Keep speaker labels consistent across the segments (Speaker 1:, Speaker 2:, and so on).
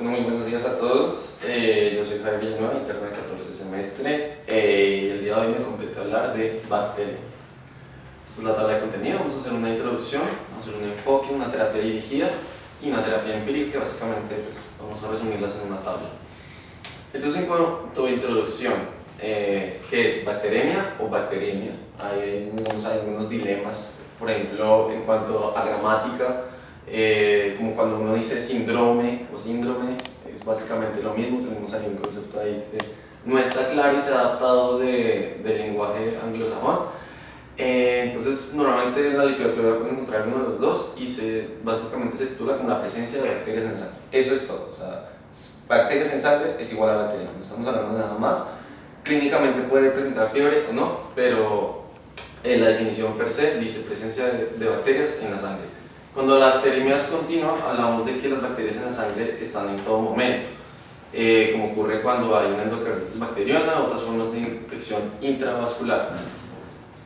Speaker 1: Bueno, muy buenos días a todos. Yo soy Javier Villanueva, interno de 14 semestre. El día de hoy me compete hablar de bacteria. Esta es la tabla de contenido. Vamos a hacer una introducción, vamos a hacer un enfoque, una terapia dirigida y una terapia empírica, que básicamente pues, vamos a resumirlas en una tabla. Entonces, en cuanto a introducción, ¿qué es bacteremia o bacteriemia? Hay algunos dilemas, por ejemplo, en cuanto a gramática. Como cuando uno dice síndrome o síndrome, es básicamente lo mismo. Tenemos ahí un concepto ahí que no está claro y se ha adaptado del lenguaje anglosajón. Entonces, normalmente en la literatura pueden encontrar uno de los dos y básicamente se titula como la presencia de bacterias en sangre. Eso es todo. O sea, bacterias en sangre es igual a bacteria, no estamos hablando de nada más. Clínicamente puede presentar fiebre o no, pero la definición per se dice presencia de bacterias en la sangre. Cuando la bacteremia es continua, hablamos de que las bacterias en la sangre están en todo momento, como ocurre cuando hay una endocarditis bacteriana o otras formas de infección intravascular.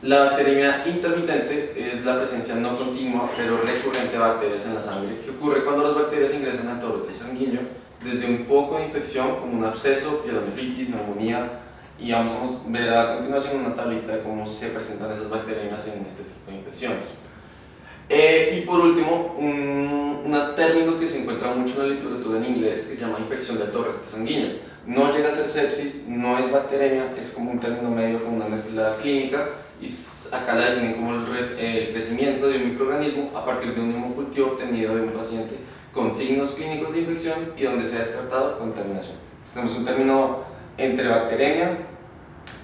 Speaker 1: La bacteremia intermitente es la presencia no continua pero recurrente de bacterias en la sangre, que ocurre cuando las bacterias ingresan al torrente sanguíneo desde un foco de infección como un absceso, pielonefritis, neumonía, y vamos a ver a continuación una tablita de cómo se presentan esas bacteremias en este tipo de infecciones. Y por último, un término que se encuentra mucho en la literatura en inglés que se llama infección del torrente sanguíneo. No llega a ser sepsis, no es bacteremia, es como un término medio, como una mezcla clínica, y acá la definen como el crecimiento de un microorganismo a partir de un hemocultivo obtenido de un paciente con signos clínicos de infección y donde se ha descartado contaminación. Entonces, tenemos un término entre bacteremia,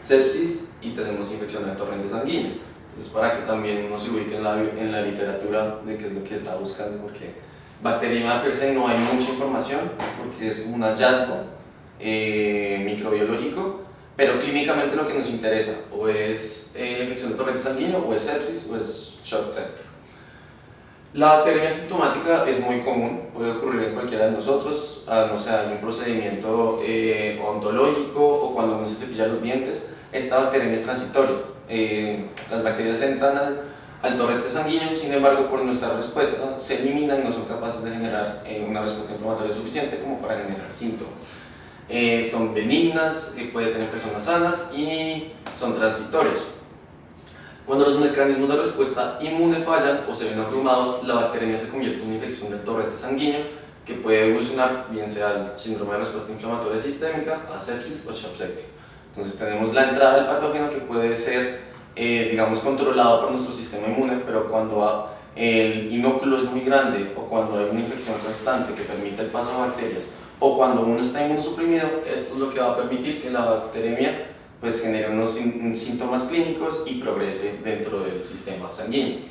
Speaker 1: sepsis y tenemos infección del torrente sanguíneo. Entonces, para que también uno se ubique en la literatura de qué es lo que está buscando, porque bacteriemia per se no hay mucha información, porque es un hallazgo microbiológico, pero clínicamente lo que nos interesa o es infección del torrente sanguíneo, o es sepsis, o es shock séptico. La bacteremia sintomática es muy común, puede ocurrir en cualquiera de nosotros, no sé, en un procedimiento odontológico o cuando uno se cepilla los dientes. Esta bacteremia es transitoria. Las bacterias entran al torrente sanguíneo, sin embargo, por nuestra respuesta se eliminan y no son capaces de generar una respuesta inflamatoria suficiente como para generar síntomas. Son benignas, pueden ser en personas sanas y son transitorias. Cuando los mecanismos de respuesta inmune fallan o se ven abrumados, la bacteremia se convierte en una infección del torrente sanguíneo que puede evolucionar bien sea al síndrome de respuesta inflamatoria sistémica, a sepsis o shock séptico. Entonces tenemos la entrada del patógeno que puede ser, digamos, controlado por nuestro sistema inmune, pero cuando el inóculo es muy grande o cuando hay una infección constante que permite el paso de bacterias o cuando uno está inmunosuprimido, esto es lo que va a permitir que la bacteremia pues, genere unos síntomas clínicos y progrese dentro del sistema sanguíneo.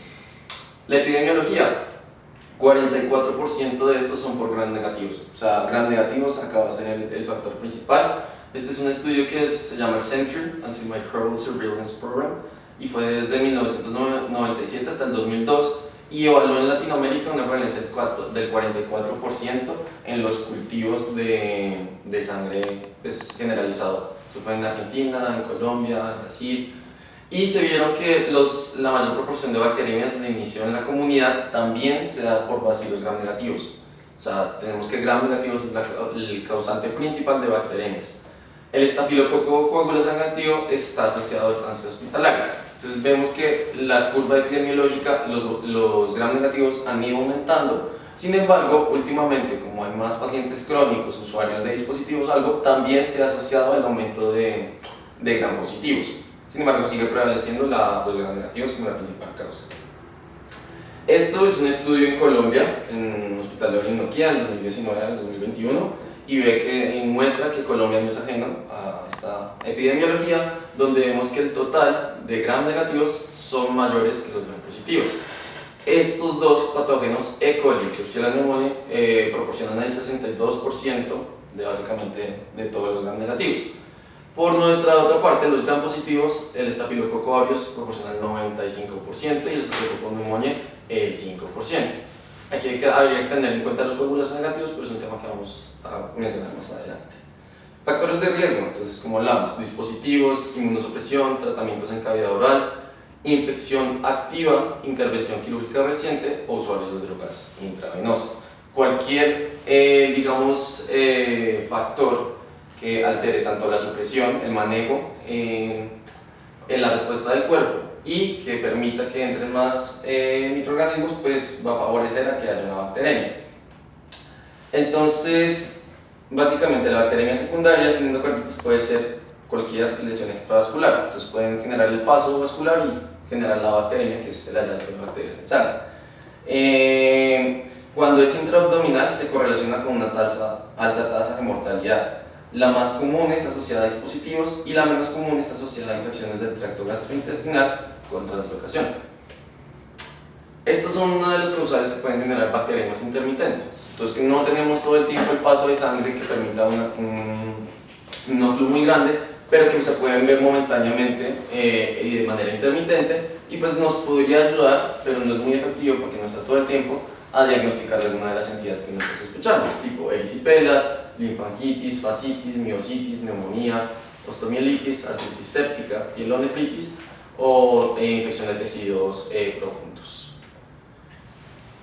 Speaker 1: La epidemiología, 44% de estos son por gram negativos, o sea, gram negativos acá va a ser el factor principal. Este es un estudio que se llama el Century Antimicrobial Surveillance Program y fue desde 1997 hasta el 2002 y evaluó en Latinoamérica una prevalencia del 44% en los cultivos de sangre pues, generalizado. Eso fue en Argentina, en Colombia, en Brasil, y se vieron que la mayor proporción de bacteriemias de inicio en la comunidad también se da por bacilos gram negativos. O sea, tenemos que gram negativos es el causante principal de bacteriemias. El estafilococo coagulosante negativo está asociado a estancia hospitalaria. Entonces vemos que la curva epidemiológica, los gram negativos han ido aumentando. Sin embargo, últimamente, como hay más pacientes crónicos, usuarios de dispositivos, algo también se ha asociado al aumento de gram positivos. Sin embargo, sigue prevaleciendo los gram negativos como la principal causa. Esto es un estudio en Colombia, en un hospital de Orinoquía, en 2019 al 2021. Y ve que muestra que Colombia no es ajeno a esta epidemiología, donde vemos que el total de gram negativos son mayores que los gram positivos. Estos dos patógenos, E. coli y Klebsiella pneumoniae, proporcionan el 62% de básicamente de todos los gram negativos. Por nuestra otra parte, los gram positivos, el estafilococo aureus proporciona el 95% y el estafilococo pneumoniae el 5%. Aquí habría que tener en cuenta los coágulos negativos, pero es un tema que vamos a mencionar más adelante. Factores de riesgo, entonces como hablamos, dispositivos, inmunosupresión, tratamientos en cavidad oral, infección activa, intervención quirúrgica reciente o usuarios de drogas intravenosas. Cualquier factor que altere tanto la supresión, el manejo en la respuesta del cuerpo y que permita que entren más microorganismos, pues va a favorecer a que haya una bacteremia. Entonces, básicamente la bacteremia secundaria sin endocarditis puede ser cualquier lesión extravascular, entonces pueden generar el paso vascular y generar la bacteremia, que es el hallazgo de bacterias en sangre. Cuando es intraabdominal se correlaciona con una alta tasa de mortalidad. La más común es asociada a dispositivos y la menos común es asociada a infecciones del tracto gastrointestinal con translocación. Estas son una de las causales que pueden generar bacterias intermitentes. Entonces, que no tenemos todo el tiempo el paso de sangre que permita un núcleo muy grande, pero que se pueden ver momentáneamente y de manera intermitente, y pues nos podría ayudar, pero no es muy efectivo porque no está todo el tiempo, a diagnosticar alguna de las entidades que nos estás escuchando, tipo erisipelas, linfangitis, fascitis, miositis, neumonía, osteomielitis, artritis séptica, pielonefritis o infección de tejidos profundos.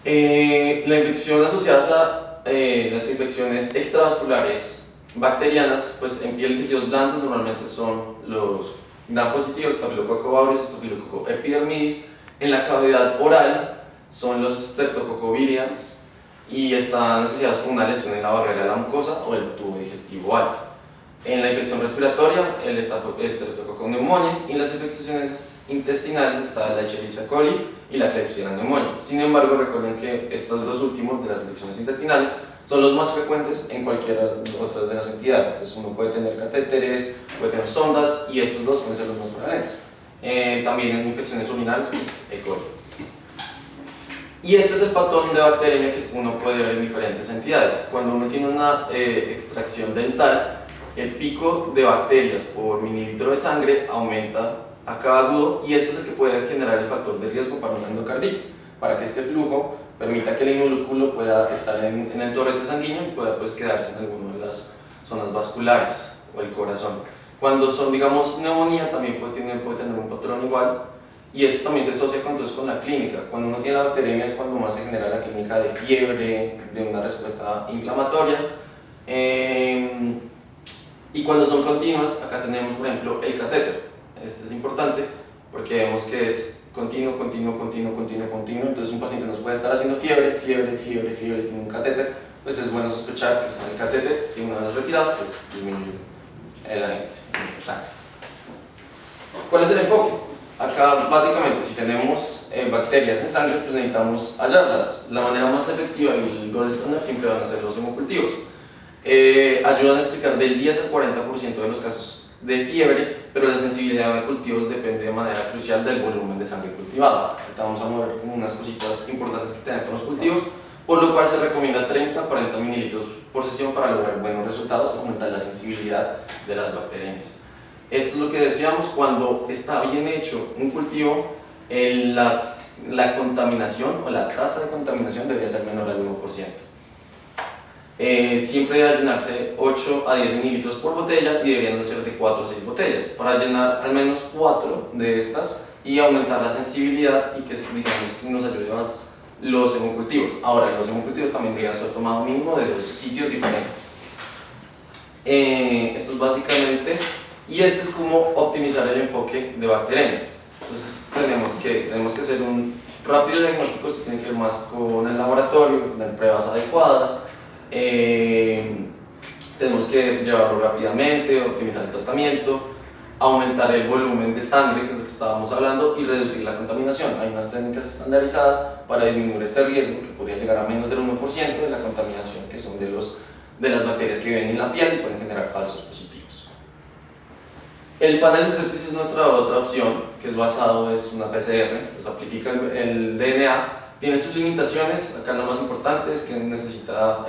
Speaker 1: La infección asociada a las infecciones extravasculares bacterianas, pues en piel de tejidos blandos normalmente son los gram positivos, Staphylococcus aureus, Staphylococcus epidermidis. En la cavidad oral son los Streptococcus viridans y están asociados con una lesión en la barrera de la mucosa o el tubo digestivo alto. En la infección respiratoria, el Streptococcus pneumoniae, y en las infecciones intestinales está la Escherichia coli y la Klebsiella pneumoniae. Sin embargo, recuerden que estos dos últimos de las infecciones intestinales son los más frecuentes en cualquiera de otras de las entidades. Entonces uno puede tener catéteres, puede tener sondas y estos dos pueden ser los más prevalentes. También en infecciones urinarias, pues E. coli. Y este es el patrón de bacteremia que uno puede ver en diferentes entidades. Cuando uno tiene una extracción dental, el pico de bacterias por mililitro de sangre aumenta a cada agudo, y este es el que puede generar el factor de riesgo para una endocarditis, para que este flujo permita que el inmunolóculo pueda estar en el torrente sanguíneo y pueda pues quedarse en alguna de las zonas vasculares o el corazón. Cuando son, digamos, neumonía, también puede tener un patrón igual, y esto también se asocia con la clínica. Cuando uno tiene la bacteremia es cuando más se genera la clínica de fiebre, de una respuesta inflamatoria, y cuando son continuas, acá tenemos por ejemplo el catéter. Este es importante porque vemos que es continuo, entonces un paciente nos puede estar haciendo fiebre, tiene un catéter, pues es bueno sospechar que es el catéter, que una vez retirado, pues disminuye el agente en sangre. ¿Cuál es el enfoque? Acá básicamente si tenemos bacterias en sangre, pues necesitamos hallarlas. La manera más efectiva y el gold standard siempre van a ser los hemocultivos. Ayudan a explicar del 10 al 40% de los casos de fiebre, pero la sensibilidad de cultivos depende de manera crucial del volumen de sangre cultivada. Ahorita vamos a mover como unas cositas importantes que tener con los cultivos, por lo cual se recomienda 30 a 40 mililitros por sesión para lograr buenos resultados y aumentar la sensibilidad de las bacterias. Esto es lo que decíamos: cuando está bien hecho un cultivo, la contaminación o la tasa de contaminación debería ser menor al 1%. Siempre debe llenarse 8 a 10 mililitros por botella y deberían ser de 4 a 6 botellas para llenar al menos 4 de estas y aumentar la sensibilidad y que, digamos, nos ayude más los hemocultivos. Ahora, los hemocultivos también deberían ser tomados mínimo de 2 sitios diferentes. Esto es básicamente, y este es como optimizar el enfoque de bacteremia. Entonces tenemos que hacer un rápido diagnóstico. Esto tiene que ver más con el laboratorio, tener pruebas adecuadas. Tenemos que llevarlo rápidamente, optimizar el tratamiento, aumentar el volumen de sangre, que es lo que estábamos hablando, y reducir la contaminación. Hay unas técnicas estandarizadas para disminuir este riesgo, que podría llegar a menos del 1% de la contaminación, que son de las bacterias que viven en la piel y pueden generar falsos positivos. El panel de sepsis es nuestra otra opción, que es basado, es una PCR, entonces amplifica el DNA. Tiene sus limitaciones. Acá lo más importante es que necesita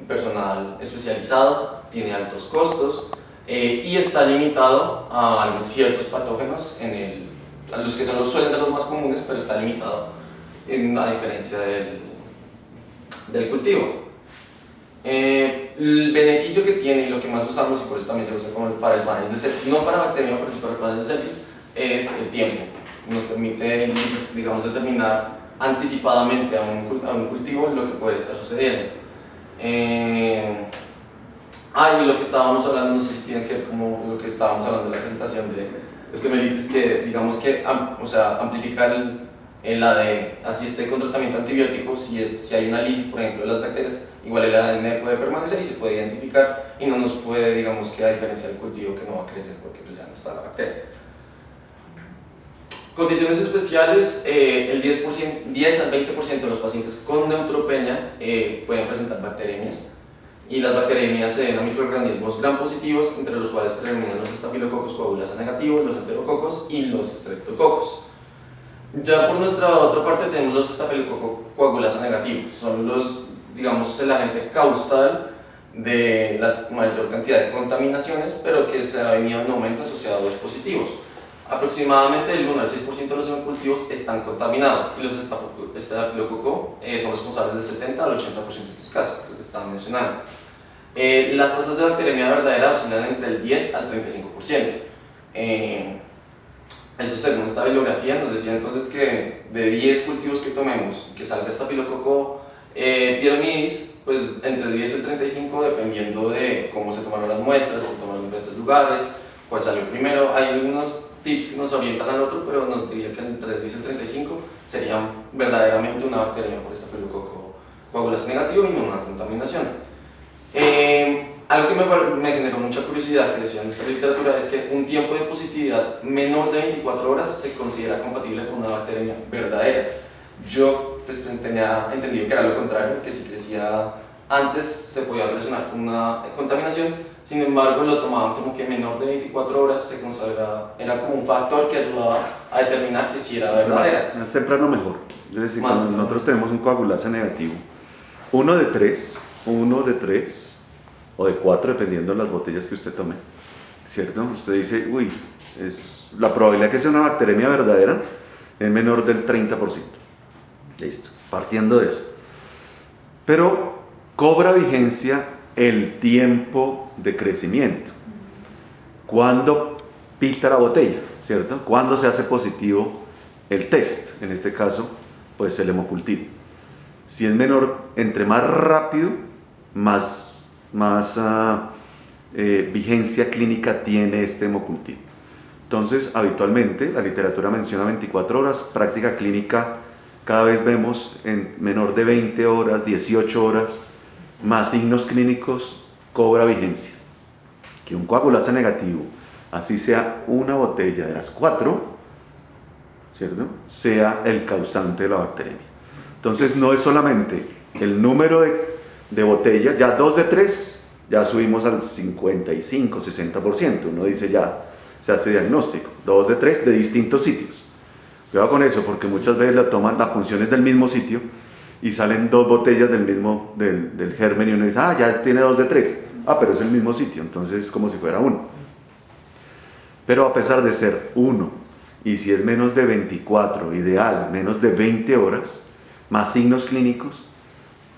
Speaker 1: personal especializado, tiene altos costos y está limitado a ciertos patógenos, a los que suelen ser los más comunes, pero está limitado a diferencia del cultivo. El beneficio que tiene y lo que más usamos, y por eso también se usa como para el panel de sepsis, no para bacteria, pero sí para el panel de sepsis, es el tiempo. Nos permite, digamos, determinar anticipadamente a un cultivo lo que puede estar sucediendo. Y lo que estábamos hablando, no sé si tiene que ver como lo que estábamos hablando en la presentación de osteomielitis, que digamos que o sea, amplificar el ADN, así esté con tratamiento antibiótico, si hay una lisis, por ejemplo, de las bacterias, igual el ADN puede permanecer y se puede identificar y no nos puede, digamos que a diferencia del cultivo que no va a crecer porque pues ya no está la bacteria. Condiciones especiales, el 10 al 20% de los pacientes con neutropenia pueden presentar bacteremias, y las bacteremias se deben a microorganismos gram positivos, entre los cuales predominan los estafilococos coagulasa negativos, los enterococos y los streptococos. Ya por nuestra otra parte tenemos los estafilococos coagulasa negativos, son digamos, el agente causal de la mayor cantidad de contaminaciones, pero que se ha venido en aumento asociado a los positivos. Aproximadamente el 1 al 6% de los cultivos están contaminados y los estafilococos son responsables del 70 al 80% de estos casos que estaba mencionando. Las tasas de bacteremia verdadera oscilan entre el 10 al 35%. Eso según esta bibliografía nos decía entonces que de 10 cultivos que tomemos que salga estafilococo Pyodomyes, pues entre el 10 y el 35 dependiendo de cómo se tomaron las muestras, se tomaron en diferentes lugares, cuál salió primero. Hay algunos tips que nos orientan al otro, pero nos diría que entre el 10 y el 35 sería verdaderamente una bacteria por estafilococo coagulasa negativo y no una contaminación. Algo que me generó mucha curiosidad que decían en esta literatura es que un tiempo de positividad menor de 24 horas se considera compatible con una bacteria verdadera. Yo pues, tenía entendido que era lo contrario, que si crecía antes se podía relacionar con una contaminación, sin embargo lo tomaban como que menor de 24 horas se considera, era como un factor que ayudaba a determinar que si era verdadera.
Speaker 2: Más temprano mejor, es decir, cuando nosotros tenemos un coagulasa negativo, uno de tres o de 4 dependiendo de las botellas que usted tome, ¿cierto? Usted dice, uy, la probabilidad que sea una bacteremia verdadera es menor del 30%. Listo, partiendo de eso. Pero cobra vigencia el tiempo de crecimiento. ¿Cuándo pita la botella? ¿Cierto? ¿Cuándo se hace positivo el test? En este caso, pues el hemocultivo. Si es menor, entre más rápido, más vigencia clínica tiene este hemocultivo. Entonces, habitualmente, la literatura menciona 24 horas, práctica clínica cada vez vemos en menor de 20 horas, 18 horas, más signos clínicos, cobra vigencia. Que un coagulasa negativo, así sea una botella de las 4, ¿cierto?, sea el causante de la bacteremia. Entonces, no es solamente el número de botellas, ya 2 de 3, ya subimos al 55, 60%. Uno dice ya, se hace diagnóstico. 2 de 3 de distintos sitios. Cuidado con eso, porque muchas veces la toman, la función es del mismo sitio y salen 2 botellas del germen y uno dice, ya tiene 2 de 3. Pero es el mismo sitio, entonces es como si fuera 1. Pero a pesar de ser 1, y si es menos de 24, ideal, menos de 20 horas, más signos clínicos,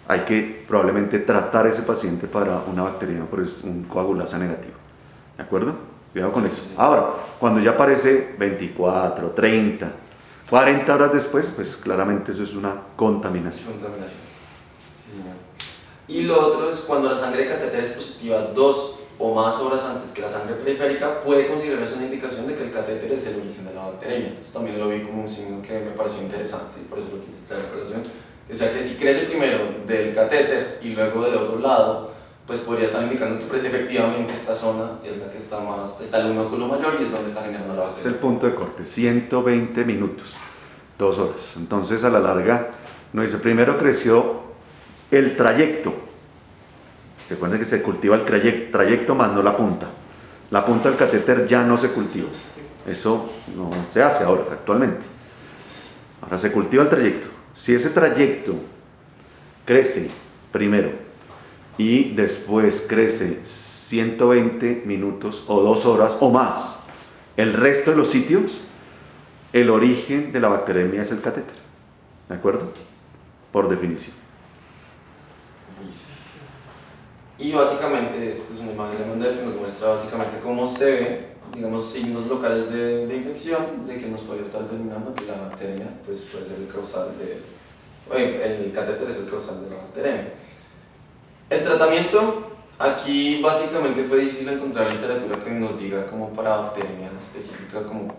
Speaker 2: hay que probablemente tratar a ese paciente para una bacteriemia por un coagulasa negativo. ¿De acuerdo? Cuidado con eso. Ahora, cuando ya aparece 24, 30, 40 horas después, pues claramente eso es una contaminación.
Speaker 1: Contaminación. Sí, señor. Y lo otro es cuando la sangre de catéter es positiva 2 o más horas antes que la sangre periférica, puede considerarse una indicación de que el catéter es el origen de la bacteremia. Eso también lo vi como un signo que me pareció interesante y por eso lo quise traer a colación. O sea que si crece primero del catéter y luego del otro lado, pues podría estar indicando que efectivamente esta zona es la que está el inóculo mayor y es donde está generando la bacteria.
Speaker 2: Es el punto de corte, 120 minutos, 2 horas. Entonces a la larga, nos dice, primero creció el trayecto. Recuerden que se cultiva el trayecto más no la punta. La punta del catéter ya no se cultiva. Eso no se hace ahora, actualmente. Ahora se cultiva el trayecto. Si ese trayecto crece primero y después crece 120 minutos o 2 horas o más, el resto de los sitios, el origen de la bacteremia es el catéter. ¿De acuerdo? Por definición.
Speaker 1: Y básicamente, esta es una imagen de Mendel que nos muestra básicamente cómo se ve, digamos, signos locales de infección, de que nos podría estar determinando que la bacteremia pues, puede ser el causal el catéter es el causal de la bacteremia. El tratamiento, aquí básicamente fue difícil encontrar literatura que nos diga como para bacteremia específica, como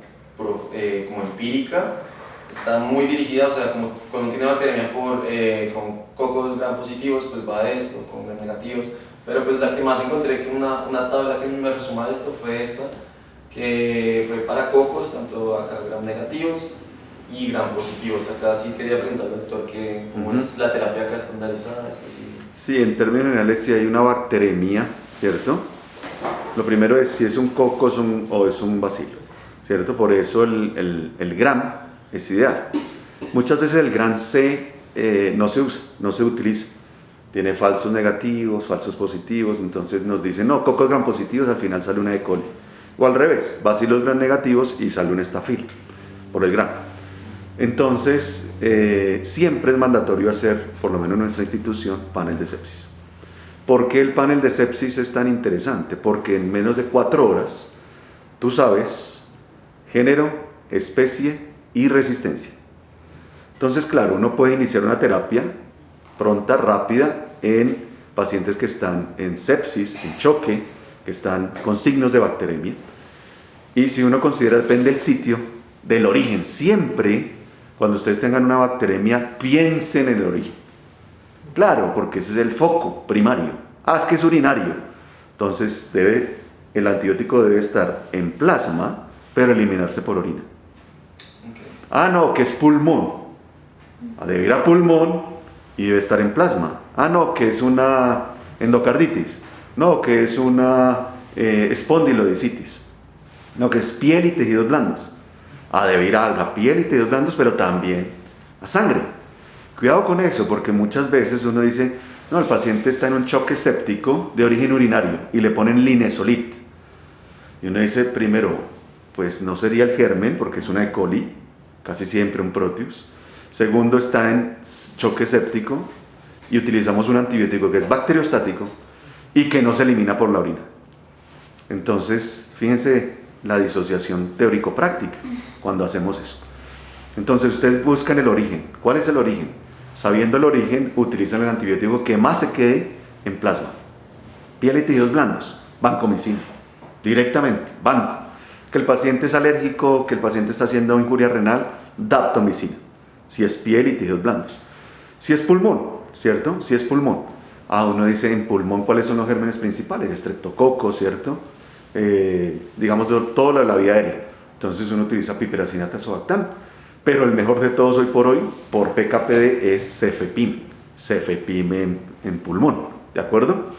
Speaker 1: empírica. Está muy dirigida, o sea, como cuando tiene bacteremia con cocos gram positivos, pues va de esto, con gram negativos. Pero pues la que más encontré, que una tabla que me resuma de esto fue esta, que fue para cocos, tanto acá gram negativos y gram positivos. Acá sí quería preguntarle al doctor que cómo es la terapia acá estandarizada. Esto sí.
Speaker 2: Sí, en términos generales, si hay una bacteremia, ¿cierto? Lo primero es si es un coco o es un bacilo, ¿cierto? Por eso el gram es ideal. Muchas veces el gram no se usa, no se utiliza. Tiene falsos negativos, falsos positivos, entonces nos dicen, no, cocos gram positivos, al final sale una E. coli. O al revés, bacilos gram negativos y sale un estafilo por el gram. Entonces, siempre es mandatorio hacer, por lo menos en nuestra institución, panel de sepsis. ¿Por qué el panel de sepsis es tan interesante? Porque en menos de 4 horas, tú sabes género, especie y resistencia. Entonces, claro, uno puede iniciar una terapia pronta, rápida, en pacientes que están en sepsis, en choque, que están con signos de bacteremia. Y si uno considera, depende del sitio, del origen, siempre cuando ustedes tengan una bacteremia, piensen en el origen. Claro, porque ese es el foco primario. Es que es urinario. Entonces el antibiótico debe estar en plasma, pero eliminarse por orina. Okay. No, que es pulmón. Debe ir a pulmón y debe estar en plasma. No, que es una endocarditis. No, que es una espondilodicitis. No, que es piel y tejidos blandos. Debe ir a la piel y tejidos blandos, pero también a sangre. Cuidado con eso, porque muchas veces uno dice, no, el paciente está en un choque séptico de origen urinario y le ponen linezolid. Y uno dice, primero, pues no sería el germen, porque es una E. coli, casi siempre un Proteus. Segundo, está en choque séptico y utilizamos un antibiótico que es bacteriostático y que no se elimina por la orina. Entonces, fíjense la disociación teórico-práctica cuando hacemos eso. Entonces, ustedes buscan el origen. ¿Cuál es el origen? Sabiendo el origen, utilizan el antibiótico que más se quede en plasma. Piel y tejidos blandos, vancomicina. Directamente, van. Que el paciente es alérgico, que el paciente está haciendo injuria renal, daptomicina. Si es piel y tejidos blandos. Si es pulmón, ¿cierto? Si es pulmón. Uno dice en pulmón cuáles son los gérmenes principales, estreptococo, ¿cierto? Digamos todo lo de la vía aérea. Entonces uno utiliza piperacina tazobactam. Pero el mejor de todos hoy por hoy, por PKPD, es cefepime. Cefepime en pulmón, ¿de acuerdo?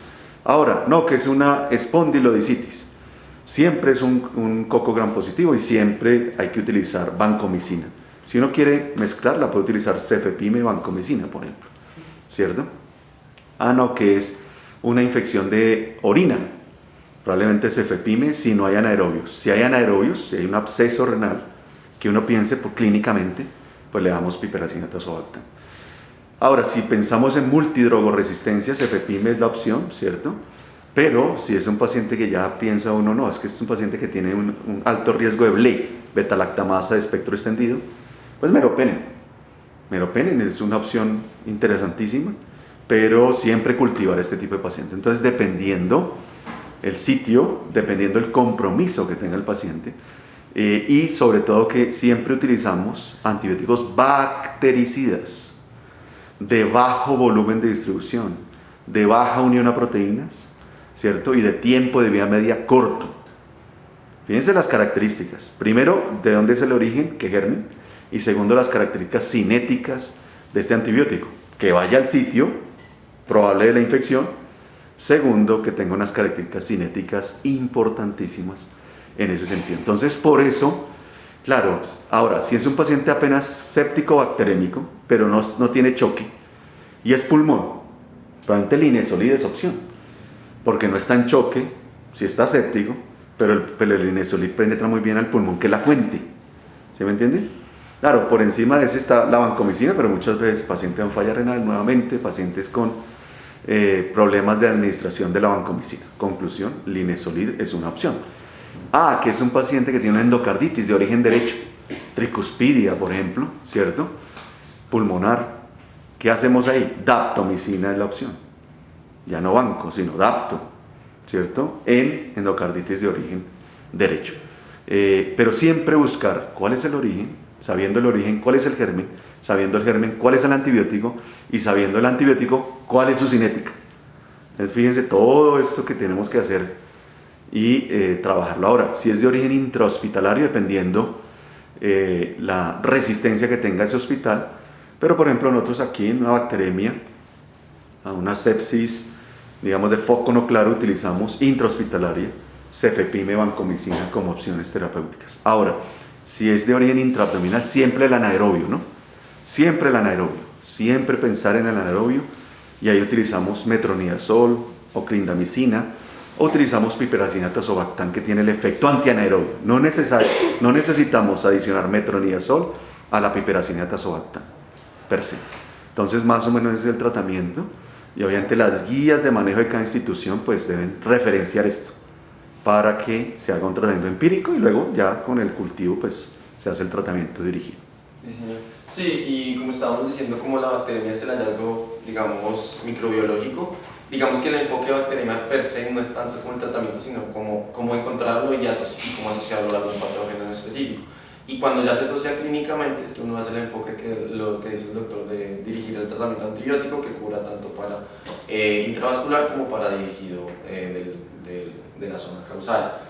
Speaker 2: Ahora, no, que es una espondilodicitis. Siempre es un coco gram positivo y siempre hay que utilizar vancomicina. Si uno quiere mezclarla, puede utilizar cefepime y vancomicina, por ejemplo, ¿cierto? No, que es una infección de orina. Probablemente cefepime si no hay anaerobios. Si hay anaerobios, si hay un absceso renal, que uno piense clínicamente, pues le damos piperacina tazobactam. Ahora, si pensamos en multidrogoresistencia, cefepime es la opción, ¿cierto? Pero si es un paciente que ya piensa uno, no, es que es un paciente que tiene un alto riesgo de BLE, beta-lactamasa de espectro extendido, pues meropenem. Meropenem es una opción interesantísima, pero siempre cultivar este tipo de paciente. Entonces, dependiendo el sitio, dependiendo el compromiso que tenga el paciente, y sobre todo que siempre utilizamos antibióticos bactericidas de bajo volumen de distribución, de baja unión a proteínas, ¿cierto? Y de tiempo de vida media corto. Fíjense las características. Primero, de dónde es el origen, qué germen. Y segundo, las características cinéticas de este antibiótico. Que vaya al sitio probable de la infección. Segundo, que tenga unas características cinéticas importantísimas en ese sentido. Entonces, por eso, claro, ahora, si es un paciente apenas séptico bacterémico, pero no tiene choque, y es pulmón, probablemente linezolid es opción, porque no está en choque, si está séptico, pero el linezolid penetra muy bien al pulmón, que es la fuente. ¿Sí me entiende? Claro, por encima de ese está la vancomicina, pero muchas veces pacientes con falla renal, nuevamente, pacientes con problemas de administración de la vancomicina. Conclusión, linezolid es una opción. Que es un paciente que tiene una endocarditis de origen derecho, tricuspidia, por ejemplo, ¿cierto? Pulmonar. ¿Qué hacemos ahí? Daptomicina es la opción. ya no banco, sino dapto, ¿cierto? En endocarditis de origen derecho. Pero siempre buscar cuál es el origen, sabiendo el origen, cuál es el germen, sabiendo el germen, cuál es el antibiótico y sabiendo el antibiótico, cuál es su cinética. Entonces fíjense todo esto que tenemos que hacer y trabajarlo ahora. Si es de origen intrahospitalario, dependiendo la resistencia que tenga ese hospital, pero por ejemplo nosotros aquí en una bacteremia, a una sepsis, digamos de foco no claro, utilizamos intrahospitalaria, cefepime, vancomicina como opciones terapéuticas. Ahora, si es de origen intraabdominal, siempre el anaerobio, ¿no? Siempre el anaerobio, siempre pensar en el anaerobio, y ahí utilizamos metronidazol o clindamicina, o utilizamos piperacina tazobactam, que tiene el efecto antianaerobio. No necesitamos adicionar metronidazol a la piperacina tazobactam per se. Entonces más o menos es el tratamiento, y obviamente las guías de manejo de cada institución pues deben referenciar esto para que se haga un tratamiento empírico y luego ya con el cultivo pues se hace el tratamiento dirigido.
Speaker 1: Sí, señor. Sí, y como estábamos diciendo, como la bacteremia es el hallazgo, digamos, microbiológico, digamos que el enfoque de bacteremia per se no es tanto como el tratamiento, sino como encontrarlo y cómo asociarlo a algún patógeno en específico. Y cuando ya se asocia clínicamente es que uno hace el enfoque que lo que dice el doctor de dirigir el tratamiento antibiótico que cura tanto para intravascular como para dirigido de la zona causal.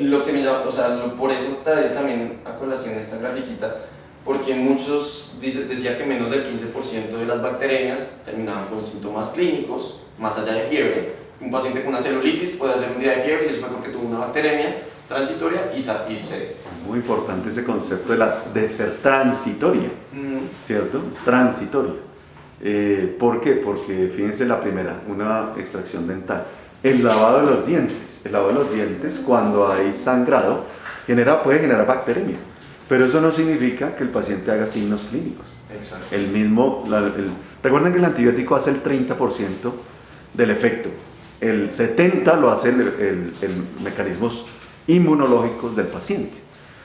Speaker 1: Lo que me llama, o sea, por eso trae también a colación esta grafiquita, porque muchos decía que menos del 15% de las bacterias terminaban con síntomas clínicos, más allá de fiebre. Un paciente con una celulitis puede hacer un día de fiebre y eso fue porque tuvo una bacteremia transitoria y se...
Speaker 2: Muy importante ese concepto de ser transitoria, ¿cierto? Transitoria. ¿Por qué? Porque fíjense la primera, una extracción dental. El lavado de los dientes. El lavado de los dientes, cuando hay sangrado, puede generar bacteremia. Pero eso no significa que el paciente haga signos clínicos.
Speaker 1: Exacto.
Speaker 2: Recuerden que el antibiótico hace el 30% del efecto. El 70% lo hace el mecanismos inmunológicos del paciente.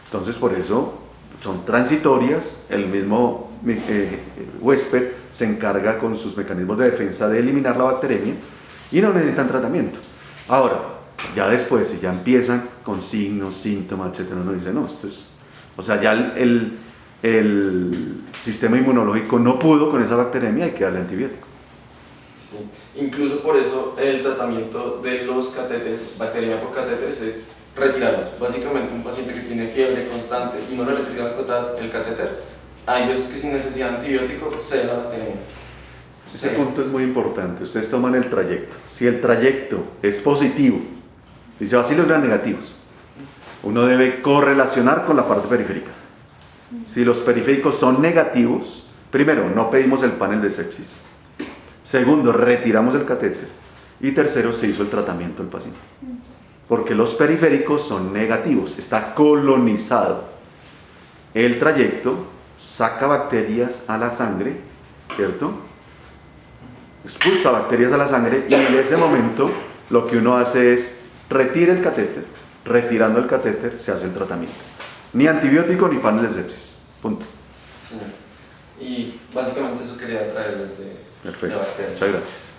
Speaker 2: Entonces, por eso son transitorias. El mismo huésped se encarga con sus mecanismos de defensa de eliminar la bacteremia y no necesitan tratamiento. Ahora, ya después, si ya empiezan con signos, síntomas, etc., uno dice, no, esto es... O sea, ya el sistema inmunológico no pudo con esa bacteremia, hay que darle antibiótico.
Speaker 1: Sí. Incluso por eso el tratamiento de los catéteres, bacteremia por catéteres, es retirarlos. Básicamente un paciente que tiene fiebre constante y no le retira el catéter, hay veces que sin necesidad de antibiótico se da la bacteremia.
Speaker 2: Ese punto es muy importante. Ustedes toman el trayecto. Si el trayecto es positivo y se vacilan los negativos, uno debe correlacionar con la parte periférica. Si los periféricos son negativos, primero, no pedimos el panel de sepsis. Segundo, retiramos el catéter. Y tercero, se hizo el tratamiento del paciente. Porque los periféricos son negativos, está colonizado. El trayecto saca bacterias a la sangre, ¿cierto? Expulsa bacterias a la sangre y en ese momento lo que uno hace es retira el catéter. Retirando el catéter se hace el tratamiento. Ni antibiótico ni panel de sepsis. Punto.
Speaker 1: Sí. Y básicamente eso quería traerles de
Speaker 2: Perfecto.
Speaker 1: bacterias.
Speaker 2: Muchas gracias.